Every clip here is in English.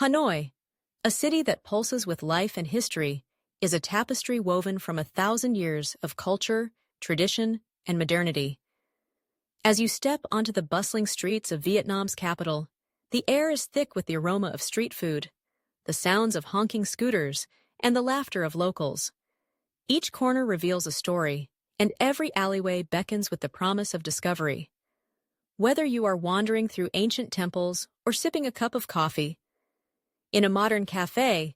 Hanoi, a city that pulses with life and history, is a tapestry woven from 1,000 years of culture, tradition, and modernity. As you step onto the bustling streets of Vietnam's capital, the air is thick with the aroma of street food, the sounds of honking scooters, and the laughter of locals. Each corner reveals a story, and every alleyway beckons with the promise of discovery. Whether you are wandering through ancient temples or sipping a cup of coffee in a modern cafe,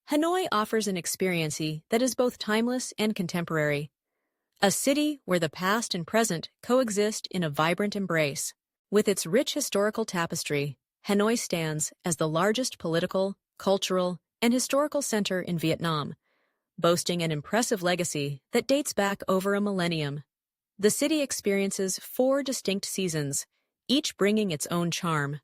Hanoi offers an experience that is both timeless and contemporary. A city where the past and present coexist in a vibrant embrace. With its rich historical tapestry, Hanoi stands as the largest political, cultural, and historical center in Vietnam, boasting an impressive legacy that dates back over a millennium. The city experiences 4 distinct seasons, each bringing its own charm.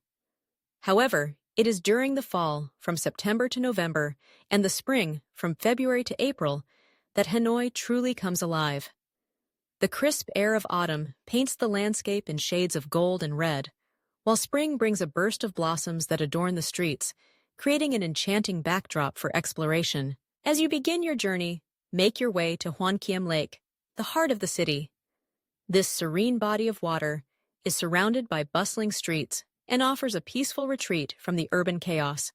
However, it is during the fall, from September to November, and the spring, from February to April, that Hanoi truly comes alive. The crisp air of autumn paints the landscape in shades of gold and red, while spring brings a burst of blossoms that adorn the streets, creating an enchanting backdrop for exploration. As you begin your journey, make your way to Hoan Kiem Lake, the heart of the city. This serene body of water is surrounded by bustling streets and offers a peaceful retreat from the urban chaos.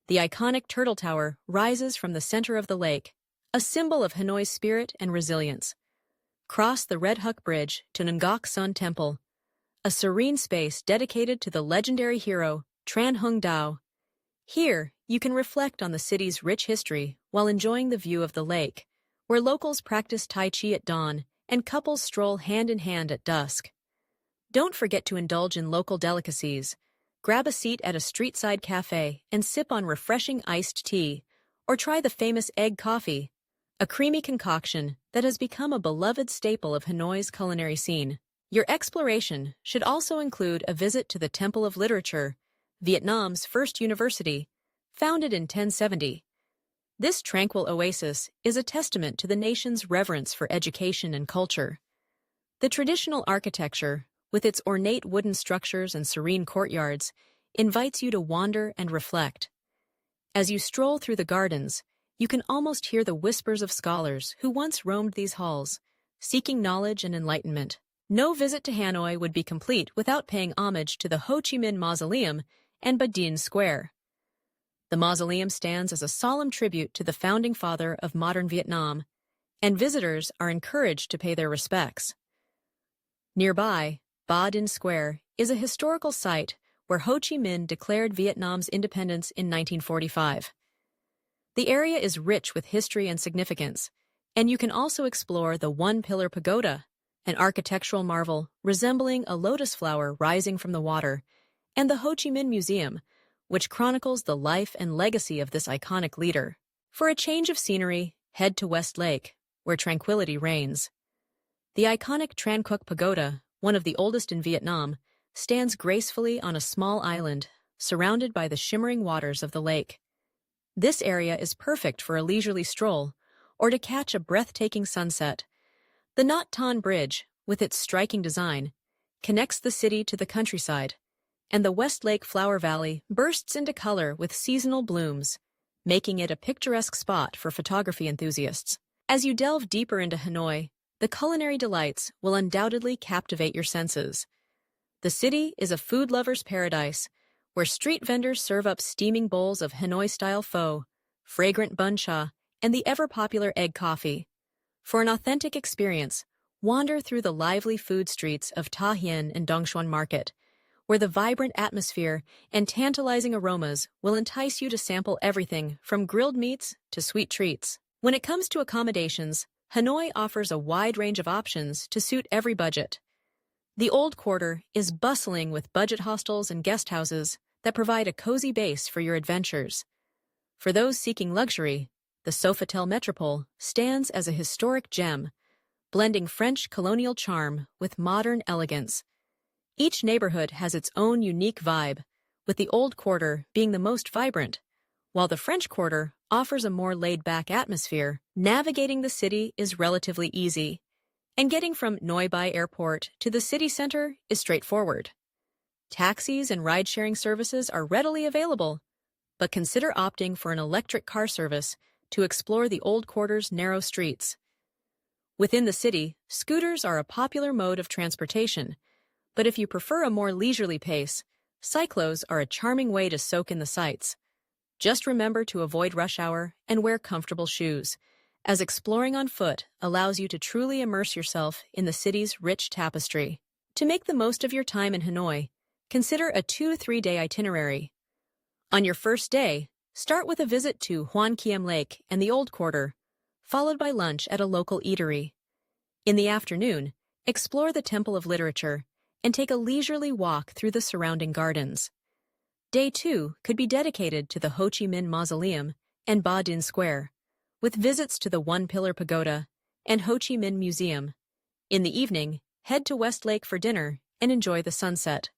The iconic Turtle Tower rises from the center of the lake, a symbol of Hanoi's spirit and resilience. Cross the Red Huc Bridge to Ngoc Sun Temple, a serene space dedicated to the legendary hero Tran Hung Dao. Here, you can reflect on the city's rich history while enjoying the view of the lake, where locals practice Tai Chi at dawn and couples stroll hand in hand at dusk. Don't forget to indulge in local delicacies. Grab a seat at a street-side cafe and sip on refreshing iced tea, or try the famous egg coffee, a creamy concoction that has become a beloved staple of Hanoi's culinary scene. Your exploration should also include a visit to the Temple of Literature, Vietnam's first university, founded in 1070. This tranquil oasis is a testament to the nation's reverence for education and culture. The traditional architecture, with its ornate wooden structures and serene courtyards, invites you to wander and reflect. As you stroll through the gardens, you can almost hear the whispers of scholars who once roamed these halls, seeking knowledge and enlightenment. No visit to Hanoi would be complete without paying homage to the Ho Chi Minh Mausoleum and Ba Dien Square. The mausoleum stands as a solemn tribute to the founding father of modern Vietnam, and visitors are encouraged to pay their respects. Nearby, Ba Dien Square is a historical site where Ho Chi Minh declared Vietnam's independence in 1945. The area is rich with history and significance, and you can also explore the One-Pillar Pagoda, an architectural marvel resembling a lotus flower rising from the water, and the Ho Chi Minh Museum, which chronicles the life and legacy of this iconic leader. For a change of scenery, head to West Lake, where tranquility reigns. The iconic Tran Quoc Pagoda, one of the oldest in Vietnam, stands gracefully on a small island, surrounded by the shimmering waters of the lake. This area is perfect for a leisurely stroll, or to catch a breathtaking sunset. The Nhat Ton Bridge, with its striking design, connects the city to the countryside, and the West Lake Flower Valley bursts into color with seasonal blooms, making it a picturesque spot for photography enthusiasts. As you delve deeper into Hanoi, the culinary delights will undoubtedly captivate your senses. The city is a food lover's paradise, where street vendors serve up steaming bowls of Hanoi-style pho, fragrant bun cha, and the ever-popular egg coffee. For an authentic experience, wander through the lively food streets of Ta Hien and Dongxuan Market, where the vibrant atmosphere and tantalizing aromas will entice you to sample everything from grilled meats to sweet treats. When it comes to accommodations, Hanoi offers a wide range of options to suit every budget. The Old Quarter is bustling with budget hostels and guest houses that provide a cozy base for your adventures. For those seeking luxury, the Sofitel Metropole stands as a historic gem, blending French colonial charm with modern elegance. Each neighborhood has its own unique vibe, with the Old Quarter being the most vibrant, while the French Quarter offers a more laid-back atmosphere. Navigating the city is relatively easy, and getting from Noi Bai Airport to the city center is straightforward. Taxis and ride-sharing services are readily available, but consider opting for an electric car service to explore the old quarter's narrow streets. Within the city, scooters are a popular mode of transportation, but if you prefer a more leisurely pace, cyclos are a charming way to soak in the sights. Just remember to avoid rush hour and wear comfortable shoes, as exploring on foot allows you to truly immerse yourself in the city's rich tapestry. To make the most of your time in Hanoi, consider a 2 to 3 day itinerary. On your first day, start with a visit to Hoan Kiem Lake and the Old Quarter, followed by lunch at a local eatery. In the afternoon, explore the Temple of Literature and take a leisurely walk through the surrounding gardens. Day 2 could be dedicated to the Ho Chi Minh Mausoleum and Ba Dinh Square, with visits to the One Pillar Pagoda and Ho Chi Minh Museum. In the evening, head to West Lake for dinner and enjoy the sunset.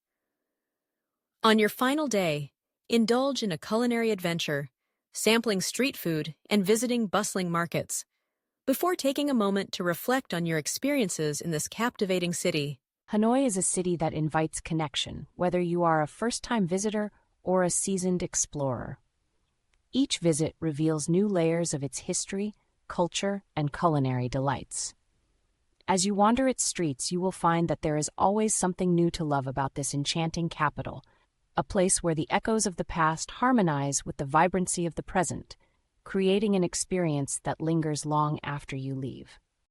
On your final day, indulge in a culinary adventure, sampling street food and visiting bustling markets, before taking a moment to reflect on your experiences in this captivating city. Hanoi is a city that invites connection, whether you are a first-time visitor or a seasoned explorer. Each visit reveals new layers of its history, culture, and culinary delights. As you wander its streets, you will find that there is always something new to love about this enchanting capital, a place where the echoes of the past harmonize with the vibrancy of the present, creating an experience that lingers long after you leave.